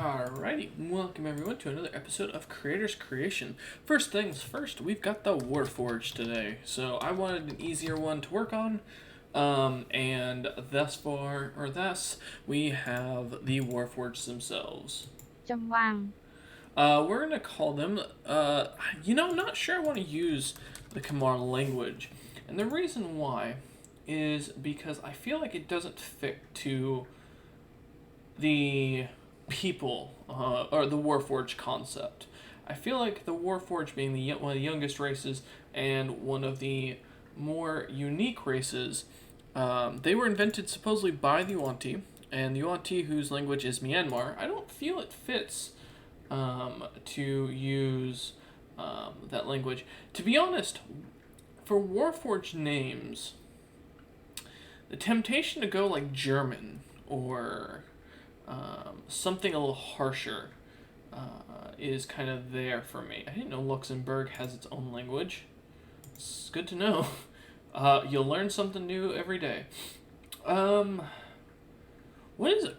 Alrighty, welcome everyone to another episode of Creator's Creation. First things first, we've got the Warforged today. So I wanted an easier one to work on, and thus we have the Warforged themselves. We're gonna call them, I'm not sure I want to use the Kamar language. And the reason why is because I feel like it doesn't fit to the people, or the Warforged concept. I feel like the Warforged being one of the youngest races and one of the more unique races, they were invented supposedly by the Yuan-Ti, and the Yuan-Ti, whose language is Myanmar, I don't feel it fits to use that language. To be honest, for Warforged names, the temptation to go like German or something a little harsher is kind of there for me. I didn't know Luxembourg has its own language. It's good to know. You'll learn something new every day. What is it?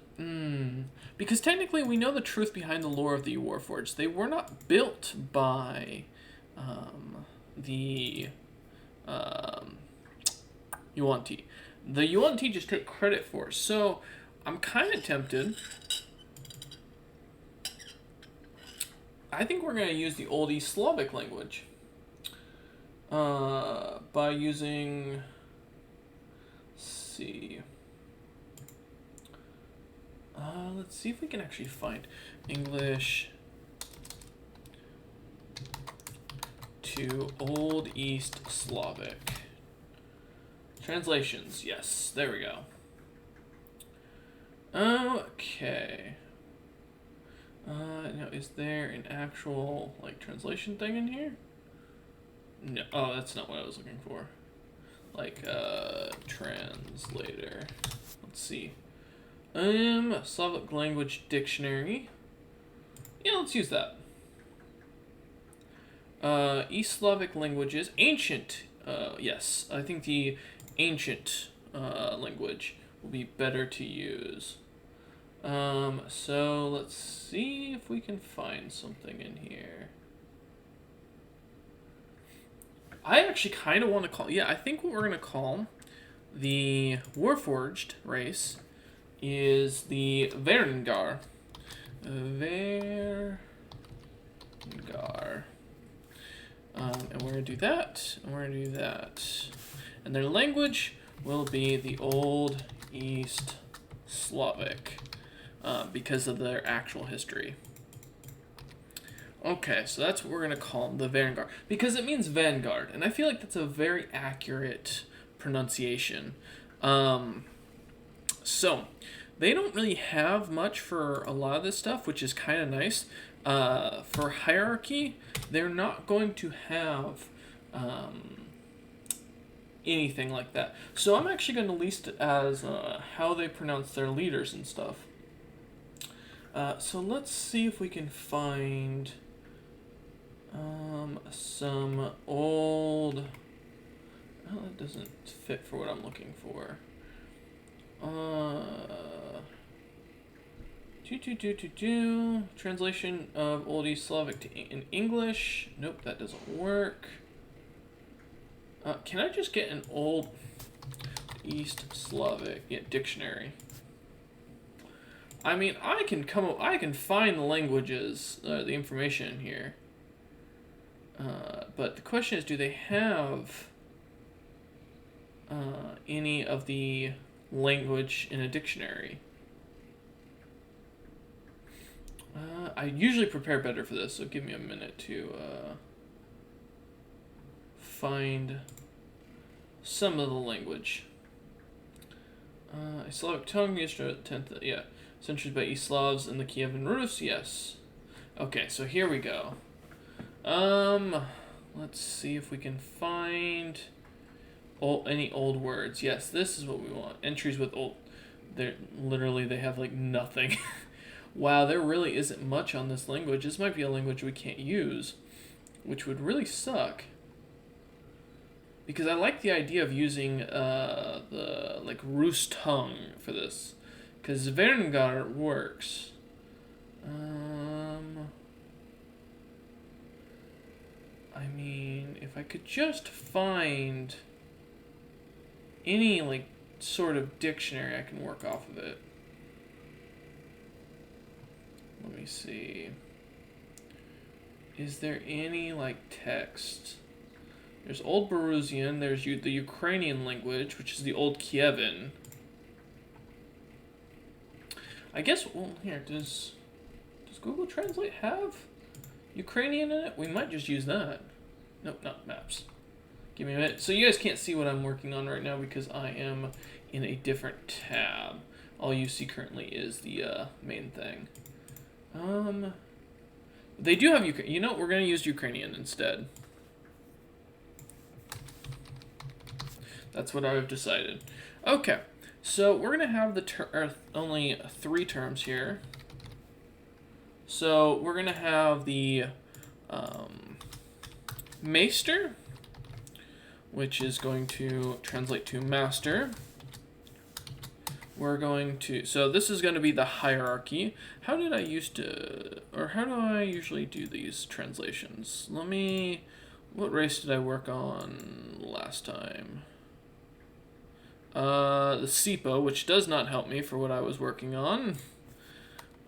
Because technically we know the truth behind the lore of the Warforged. They were not built by the Yuan-Ti. The Yuan-Ti just take credit for it. So I'm kind of tempted. I think we're going to use the Old East Slavic language by using, let's see if we can actually find English to Old East Slavic. Translations, yes, there we go. Okay. Now, is there an actual, translation thing in here? No. Oh, that's not what I was looking for. Translator. Let's see. Slavic language dictionary. Yeah, let's use that. East Slavic languages. Ancient. Yes, I think the ancient language will be better to use. So let's see if we can find something in here. I actually kind of want to call, I think what we're going to call the Warforged race is the Vaeringar. Vaeringar. And we're going to do that, and we're going to do that. And their language will be the Old East Slavic. Because of their actual history. Okay, so that's what we're going to call them, the Vaeringar. Because it means vanguard, and I feel like that's a very accurate pronunciation. So, they don't really have much for a lot of this stuff, which is kind of nice. For hierarchy, they're not going to have anything like that. So I'm actually going to list it as how they pronounce their leaders and stuff. So let's see if we can find some old... Oh, that doesn't fit for what I'm looking for. Translation of Old East Slavic in English. Nope, that doesn't work. Can I just get an Old East Slavic dictionary? I mean, I can find the languages, the information in here. But the question is, do they have any of the language in a dictionary? I usually prepare better for this, so give me a minute to find some of the language. Slavic tongue used to 10th, centuries by East Slavs and the Kievan Rus, yes. Okay, so here we go. Let's see if we can find any old words. Yes, this is what we want. Entries with old. They have nothing. Wow, there really isn't much on this language. This might be a language we can't use, which would really suck. Because I like the idea of using the Rus tongue for this. Because Vaeringar works. I could just find any, like, sort of dictionary I can work off of it. Let me see. Is there any, like, text? There's Old Belarusian, there's the Ukrainian language, which is the Old Kievan. I guess, well, here, does Google Translate have Ukrainian in it? We might just use that. Nope, not maps. Give me a minute. So you guys can't see what I'm working on right now because I am in a different tab. All you see currently is the main thing. They do have Ukrainian. You know, we're going to use Ukrainian instead. That's what I've decided. Okay, so we're going to have only 3 terms here. So we're going to have the Maester, which is going to translate to master. We're going to, so this is going to be the hierarchy. How do I usually do these translations? What race did I work on last time? The SIPO, which does not help me for what I was working on.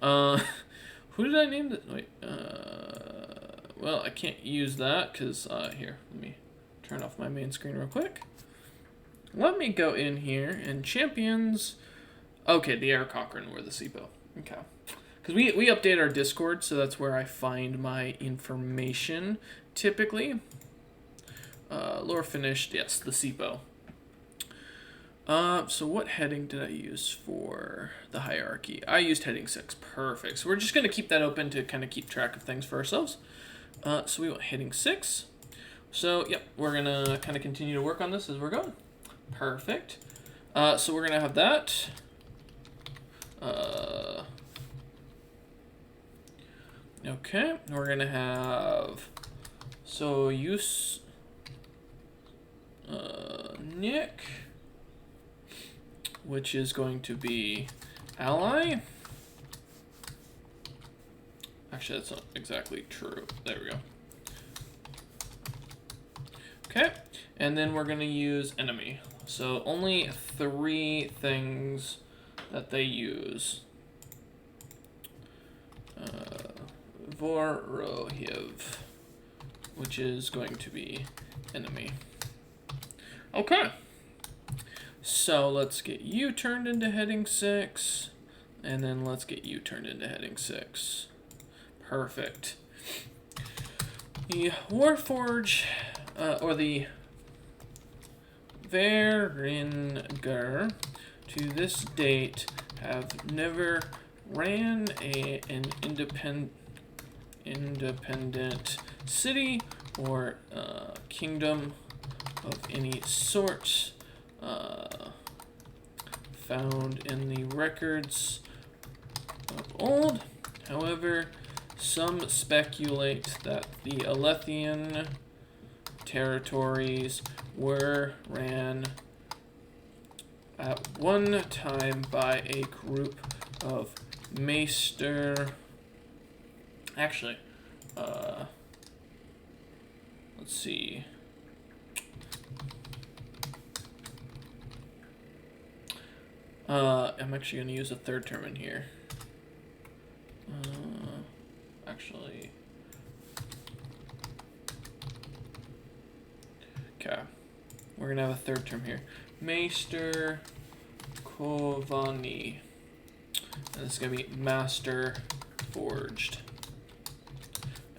Who did I name that? Wait, well, I can't use that because, here, let me turn off my main screen real quick. Let me go in here and champions. Okay, the Air Cochrane were the SIPO. Okay. Because we update our Discord, so that's where I find my information, typically. Lore finished, yes, the SIPO. So what heading did I use for the hierarchy? I used heading 6. Perfect. So we're just going to keep that open to kind of keep track of things for ourselves. So we want heading 6. So, yep, we're going to kind of continue to work on this as we're going. Perfect. So we're going to have that. Okay, we're going to have, so use Nick, which is going to be ally. Actually, that's not exactly true. There we go. Okay, and then we're going to use enemy. So only 3 things that they use. Vorohiev, which is going to be enemy. Okay. So let's get you turned into heading 6, and then let's get you turned into heading 6. Perfect. The Warforge, or the Vaeringar, to this date have never ran an independent city or kingdom of any sort found in the records of old. However, some speculate that the Alethian territories were ran at one time by a group of Maester. Actually, let's see. I'm actually going to use a 3rd term in here. Actually. Okay. We're going to have a 3rd term here. Maester Kovani. And this is going to be Master Forged.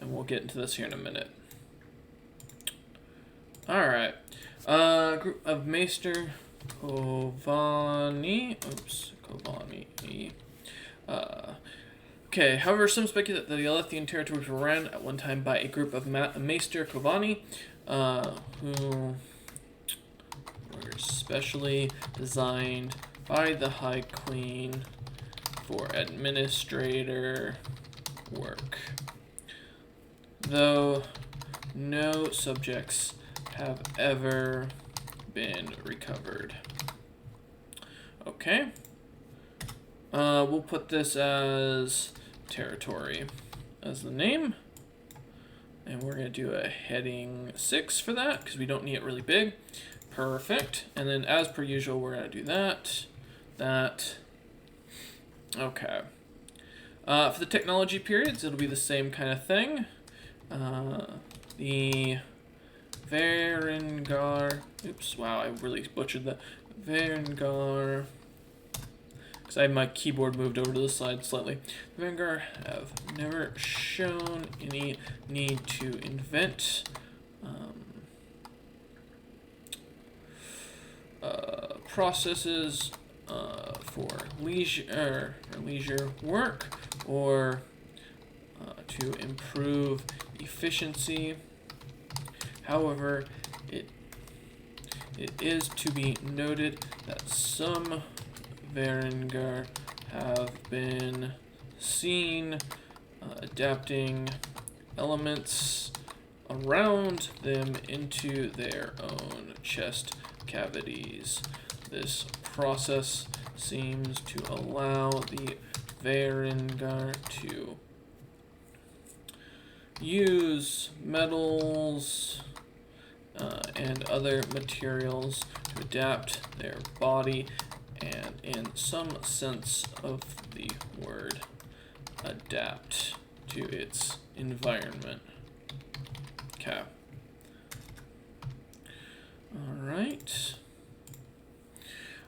And we'll get into this here in a minute. Alright. Group of Maester Kovani. Oops. Kovani. Okay, however, some speculate that the Alethian territories were ran at one time by a group of Maester Kovani, who were specially designed by the High Queen for administrator work. Though no subjects have ever been recovered. Okay. We'll put this as territory as the name. And we're going to do a heading 6 for that because we don't need it really big. Perfect. And then as per usual, we're going to do that, that. Okay. For the technology periods, it'll be the same kind of thing. The Vaeringar. Oops, wow, I really butchered that. Vaeringar. Because I have my keyboard moved over to the side slightly. Vaeringar have never shown any need to invent processes for leisure work or to improve efficiency. However, it is to be noted that some Vaeringar have been seen adapting elements around them into their own chest cavities. This process seems to allow the Vaeringar to use metals and other materials to adapt their body and, in some sense of the word, adapt to its environment. Okay. All right.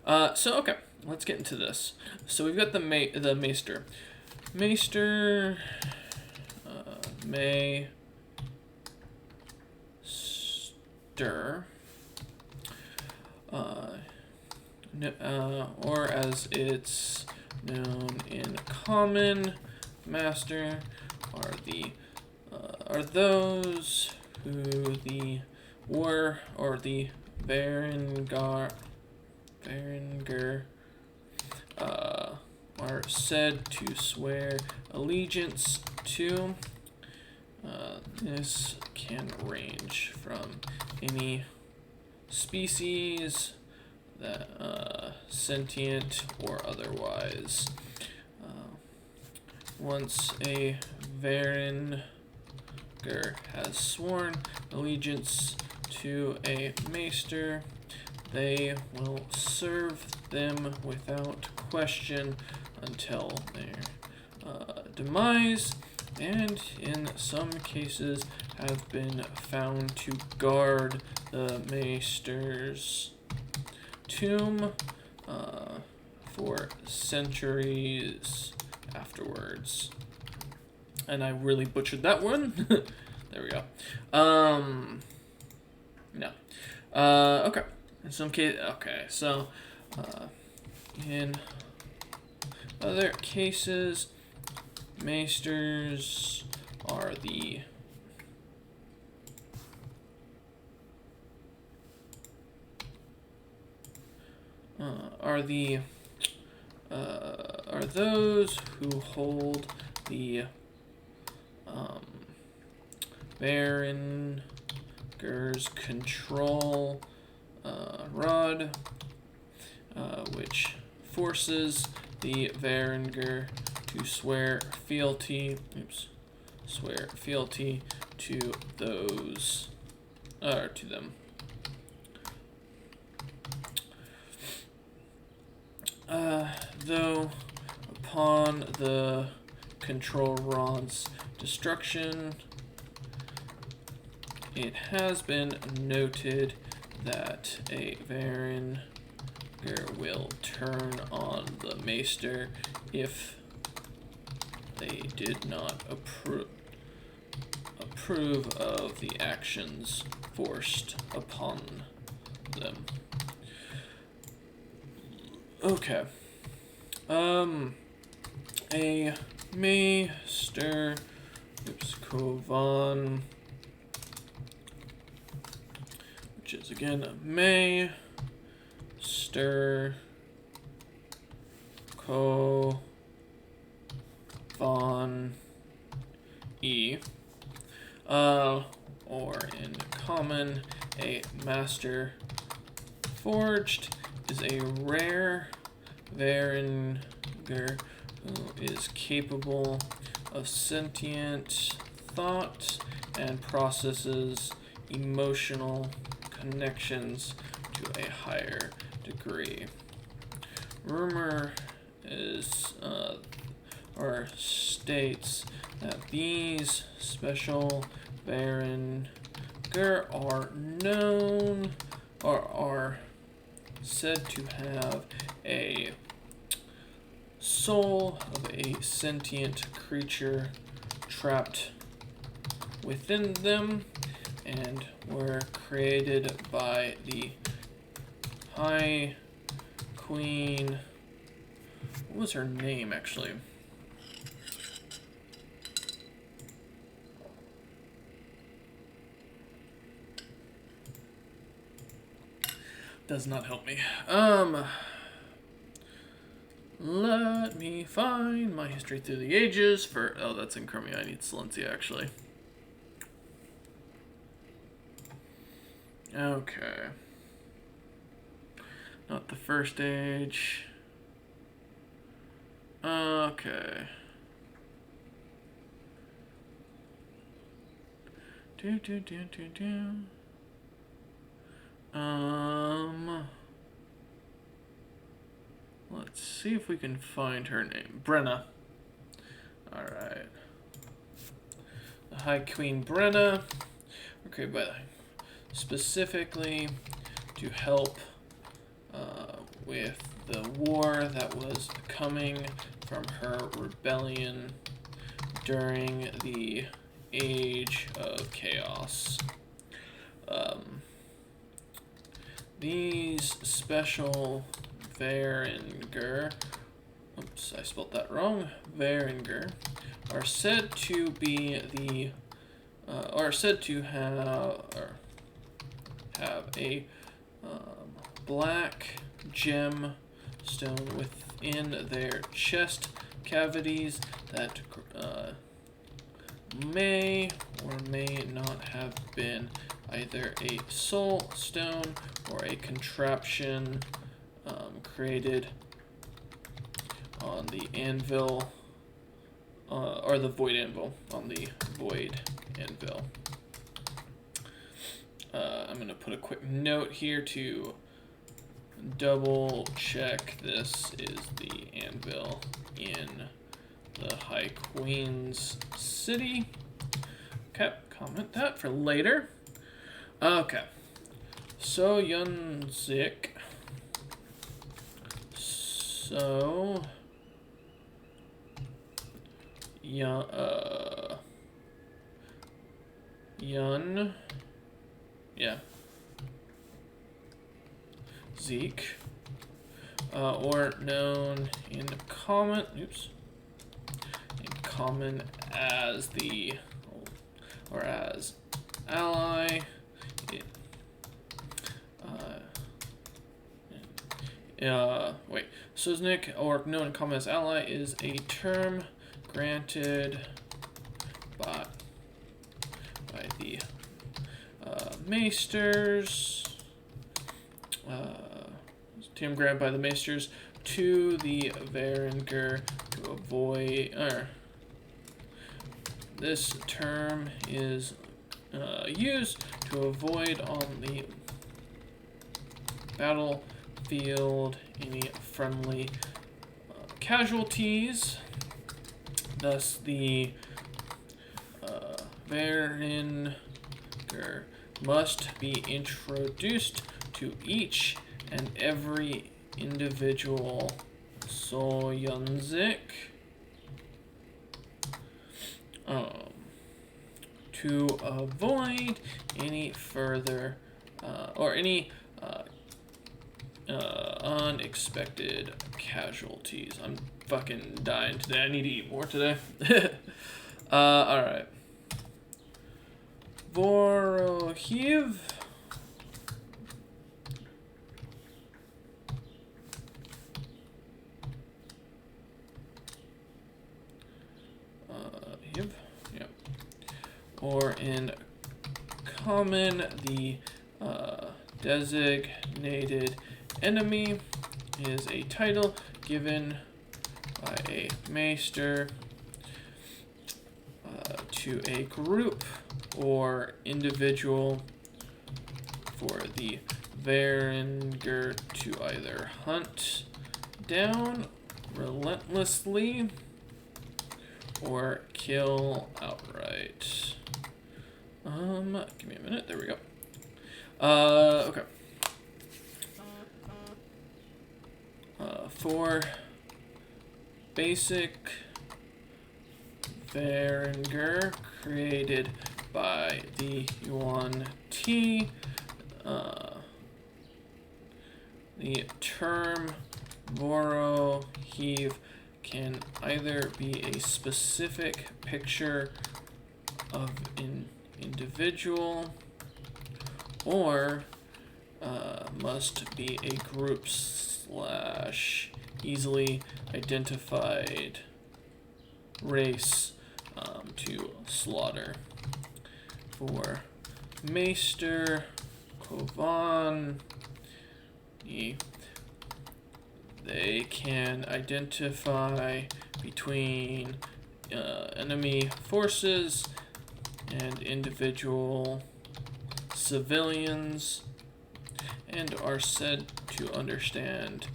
Okay, let's get into this. So we've got the Maester. Maester, May, Stir, or as it's known in common, Master are those who the war or the Vaeringar are said to swear allegiance to. This can range from any species that sentient or otherwise. Once a Vaeringar has sworn allegiance to a Maester, they will serve them without question until their demise, and in some cases have been found to guard the Maester's tomb for centuries afterwards. And I really butchered that one. There we go. No. Okay. In some case, okay. So, in other cases, Maesters are the are those who hold the Vaeringar's control rod, which forces the Vaeringar to swear fealty to those to them. Though upon the control rod's destruction, it has been noted that a Vaeringar will turn on the Maester if they did not approve of the actions forced upon them. Okay. A Maester, Kovan, which is again a Maester, Kovan, E, or in common, a Master Forged is a rare Vaeringar who is capable of sentient thought and processes emotional connections to a higher degree. Rumor is or states that these special Vaeringar are known or are said to have a soul of a sentient creature trapped within them and were created by the High Queen. What was her name, actually? Does not help me. Let me find my history through the ages for... Oh, that's in Chromia. I need Silencia, actually. Okay. Not the first age. Okay. Let's see if we can find her name. Brenna. Alright. The High Queen Brenna. Okay, but specifically to help with the war that was coming from her rebellion during the Age of Chaos. These special Vaeringar, oops, I spelled that wrong, Vaeringar, are said to be the, are said to have a black gem stone within their chest cavities that may or may not have been either a soul stone or a contraption created on the anvil, or the void anvil, on the void anvil. I'm going to put a quick note here to double check this is the anvil in the High Queen's city. Okay, comment that for later. Okay, so Yunzik. So Yun, yeah, Zeke, or known in common, as the, or as ally. Wait, Suznik, or known in common as ally, is a term granted by the Maesters, term granted by the Maesters to the Vaeringar to avoid, this term is used to avoid on the battlefield any friendly casualties. Thus, the Vaeringar must be introduced to each and every individual Soyunzik to avoid any further or any unexpected casualties. I'm fucking dying today. I need to eat more today. Alright. Vorohiv. Yep. Or in common, the designated enemy is a title given by a maester to a group or individual for the Vaeringar to either hunt down relentlessly or kill outright. Give me a minute. There we go. Okay. For basic Vaeringar created by the Yuan T, the term Voro Heave can either be a specific picture of an individual or must be a group / easily identified race to slaughter. For Maester Kovan, they can identify between enemy forces and individual civilians and are said to understand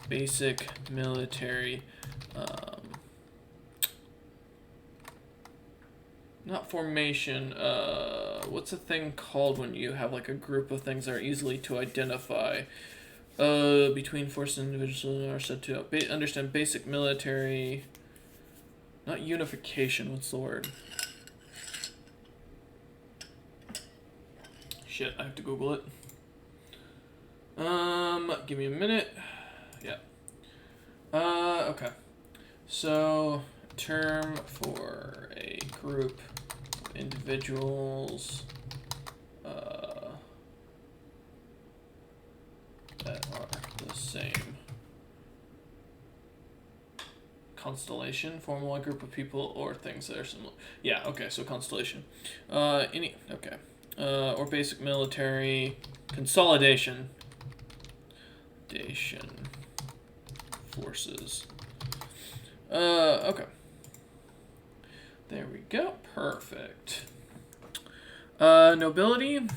basic military not formation, what's a thing called when you have like a group of things that are easily to identify between forces and individuals are said to understand basic military, not unification, what's the word? Shit, I have to Google it. Give me a minute. Yeah. Okay. So, term for a group of individuals that are the same. Constellation, formal a group of people or things that are similar. Yeah, okay, so constellation. Okay. Or basic military consolidation. Forces. Okay. There we go. Perfect. Nobility.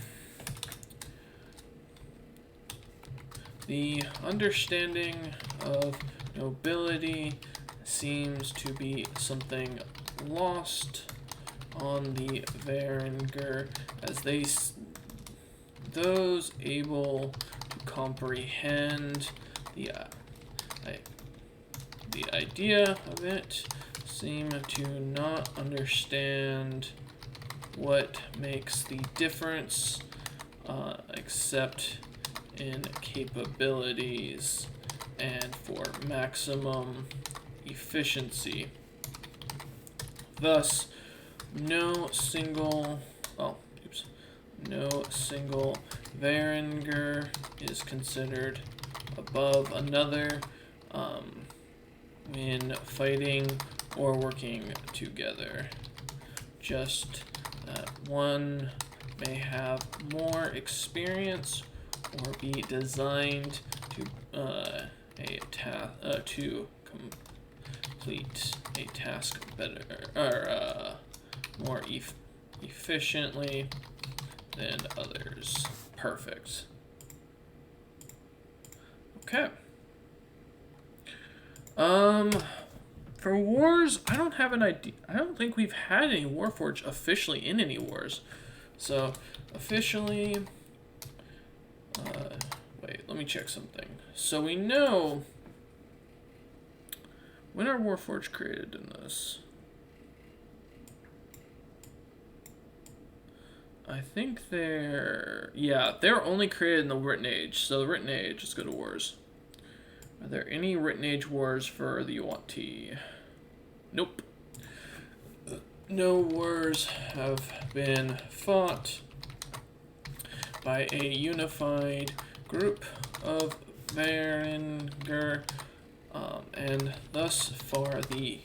The understanding of nobility seems to be something lost on the Vaeringar, as those able to comprehend the idea of it seem to not understand what makes the difference, except in capabilities and for maximum efficiency. Thus, no single Vaeringar is considered above another in fighting or working together. Just that one may have more experience or be designed to complete a task better or more efficiently than others. Perfect. Okay. For wars, I don't have an idea. I don't think we've had any Warforged officially in any wars. So, officially, wait, let me check something. So we know when are Warforged created in this? I think they're only created in the Written Age. So the Written Age, let's go to wars. Are there any Written Age wars for the Yuan-Ti? Nope. No wars have been fought by a unified group of Vaeringar, and thus far the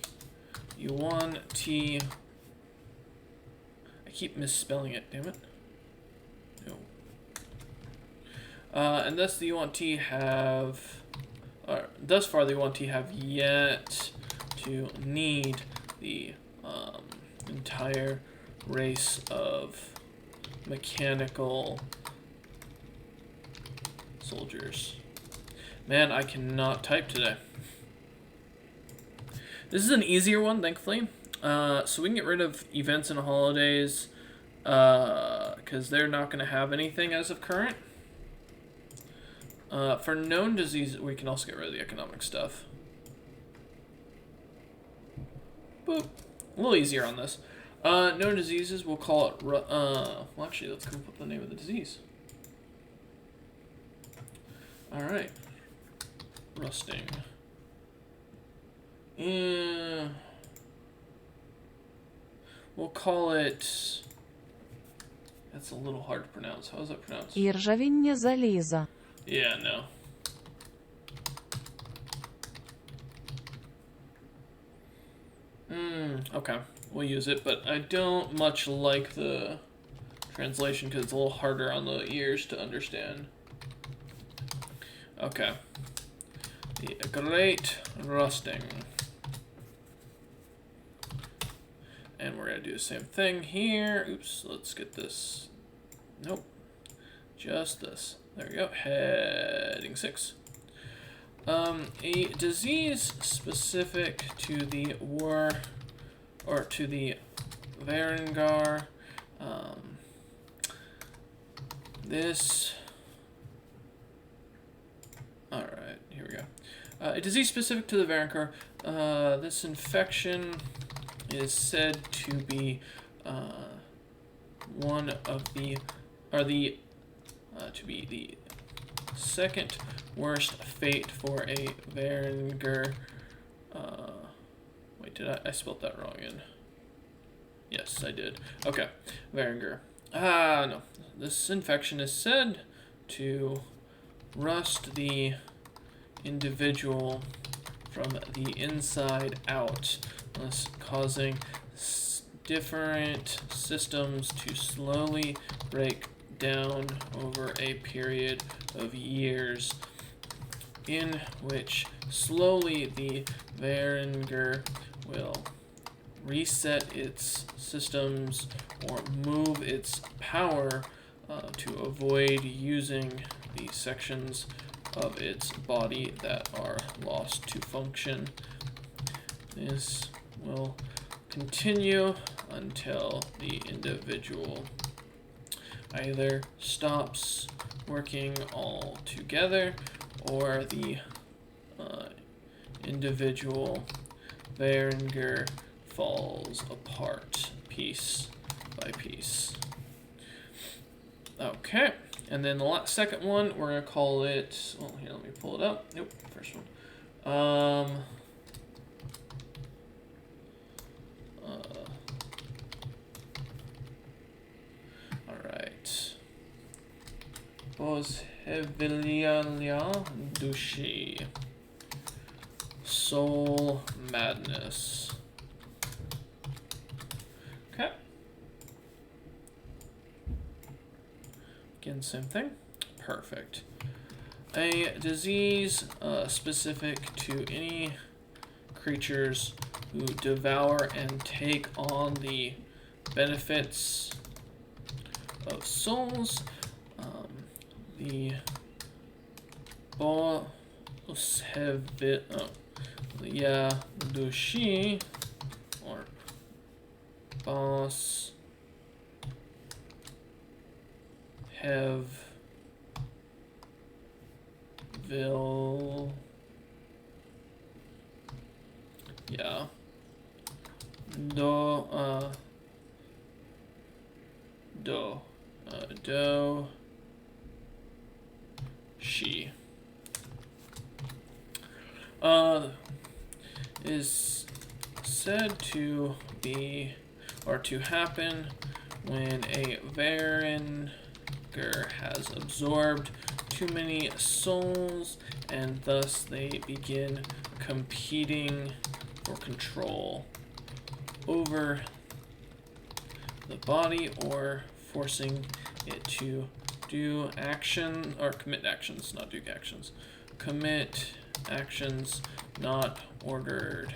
Yuan-Ti... I keep misspelling it, damn it. No. And thus the Yuan-Ti have... thus far the Yuan-Ti have yet to need the entire race of mechanical soldiers. Man, I cannot type today. This is an easier one, thankfully. So we can get rid of events and holidays, because they're not going to have anything as of current. For known diseases, we can also get rid of the economic stuff. Boop. A little easier on this. Known diseases, we'll call it... well, actually, let's come up with the name of the disease. Alright. Rusting. Yeah. We'll call it... That's a little hard to pronounce. How is that pronounced? Іржавіння заліза. Yeah, no. Okay. We'll use it, but I don't much like the translation because it's a little harder on the ears to understand. Okay. The Great Rusting. And we're going to do the same thing here. Oops, let's get this. Nope. Just this. There we go. Heading 6. A disease specific to the war, or to the Vaeringar. This. Alright, here we go. A disease specific to the Vaeringar. This infection is said to be one of the, or the, to be the second worst fate for a Vaeringar. Wait, did I spelled that wrong in? Yes, I did. Okay, Vaeringar. No. This infection is said to rust the individual from the inside out, thus causing different systems to slowly break down over a period of years, in which slowly the Vaeringar will reset its systems or move its power to avoid using the sections of its body that are lost to function. This will continue until the individual either stops working altogether or the individual Vaeringar falls apart piece by piece. Okay, and then the second one, we're going to call it, well, here, let me pull it up. Nope, first one. Alright. Pozhevilia Dushi. Soul Madness. Okay. Again, same thing. Perfect. A disease specific to any creatures who devour and take on the benefits of souls. The Dushi, or Boss have Vil, yeah, do she is said to be, or to happen, when a Vaeringar has absorbed too many souls, and thus they begin competing for control over the body, or forcing it to do action, or commit actions, not do actions. Commit actions not ordered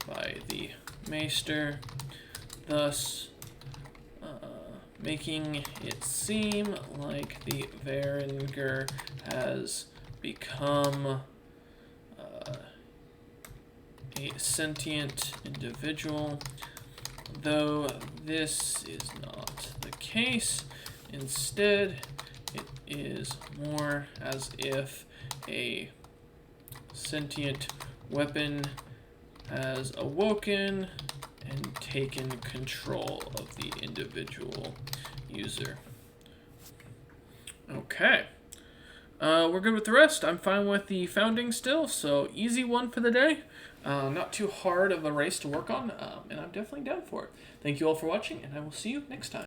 by the Maester. thus making it seem like the Vaeringar has become a sentient individual, though this is not the case. Instead, it is more as if a sentient weapon has awoken and taken control of the individual user. Okay. We're good with the rest. I'm fine with the founding still, so easy one for the day. Not too hard of a race to work on, and I'm definitely down for it. Thank you all for watching, and I will see you next time.